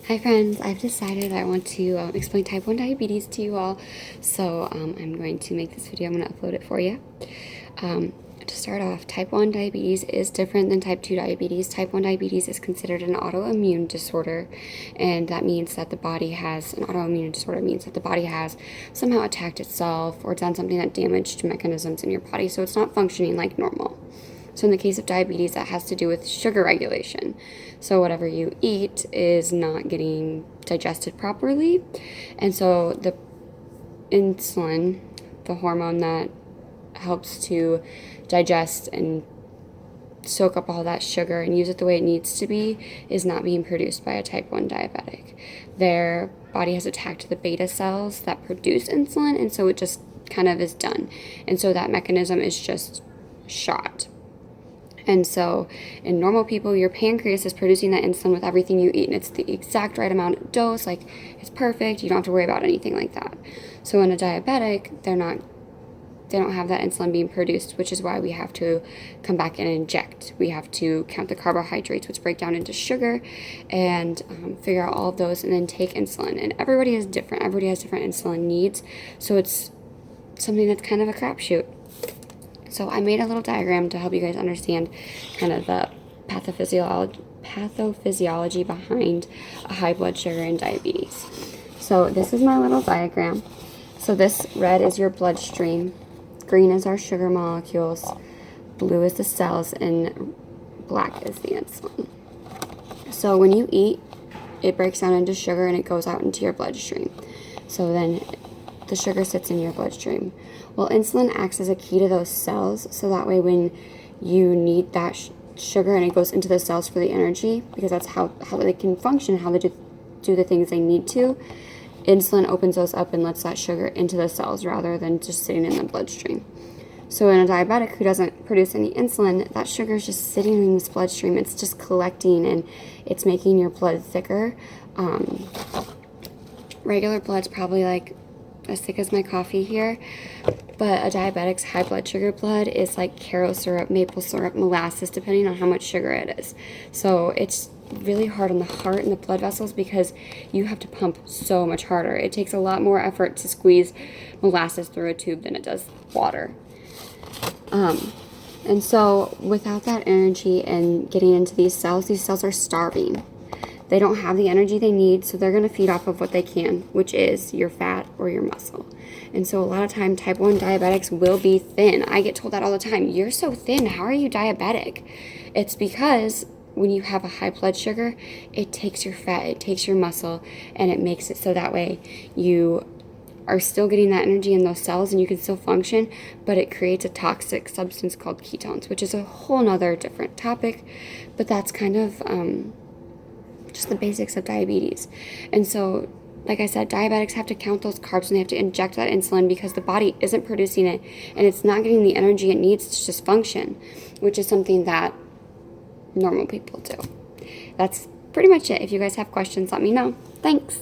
Hi friends, I've decided I want to explain type 1 diabetes to you all, so I'm going to make this video. I'm going to upload it for you. To start off, type 1 diabetes is different than type 2 diabetes. Type 1 diabetes is considered an autoimmune disorder, and that means that the body has, an autoimmune disorder means that the body has somehow attacked itself or done something that damaged mechanisms in your body, so it's not functioning like normal. So in the case of diabetes, that has to do with sugar regulation. So whatever you eat is not getting digested properly. And so the insulin, the hormone that helps to digest and soak up all that sugar and use it the way it needs to be, is not being produced by a type 1 diabetic. Their body has attacked the beta cells that produce insulin, and so it just kind of is done. And so that mechanism is just shot. And so in normal people, your pancreas is producing that insulin with everything you eat, and it's the exact right amount of dose, like it's perfect, you don't have to worry about anything like that. So in a diabetic, they don't have that insulin being produced, which is why we have to come back and inject. We have to count the carbohydrates, which break down into sugar, and figure out all of those, and then take insulin. And everybody is different. Everybody has different insulin needs, so it's something that's kind of a crapshoot. So I made a little diagram to help you guys understand kind of the pathophysiology behind a high blood sugar and diabetes. So this is my little diagram. So this red is your bloodstream, green is our sugar molecules, blue is the cells, and black is the insulin. So when you eat, it breaks down into sugar and it goes out into your bloodstream. So then the sugar sits in your bloodstream. Well, insulin acts as a key to those cells, so that way when you need that sugar and it goes into the cells for the energy, because that's how they can function, how they do the things they need to, insulin opens those up and lets that sugar into the cells rather than just sitting in the bloodstream. So in a diabetic who doesn't produce any insulin, that sugar is just sitting in this bloodstream. It's just collecting and it's making your blood thicker. Regular blood's probably like as thick as my coffee here, but a diabetic's high blood sugar blood is like Karo syrup, maple syrup, molasses, depending on how much sugar it is. So it's really hard on the heart and the blood vessels because you have to pump so much harder. It takes a lot more effort to squeeze molasses through a tube than it does water. And so without that energy and getting into these cells are starving. They don't have the energy they need, so they're going to feed off of what they can, which is your fat or your muscle. And so a lot of time, type 1 diabetics will be thin. I get told that all the time. You're so thin. How are you diabetic? It's because when you have a high blood sugar, it takes your fat, it takes your muscle, and it makes it so that way you are still getting that energy in those cells and you can still function, but it creates a toxic substance called ketones, which is a whole nother different topic, but that's kind of just the basics of diabetes. And so, like I said, diabetics have to count those carbs and they have to inject that insulin because the body isn't producing it and it's not getting the energy it needs to just function, which is something that normal people do. That's pretty much it. If you guys have questions, let me know. Thanks.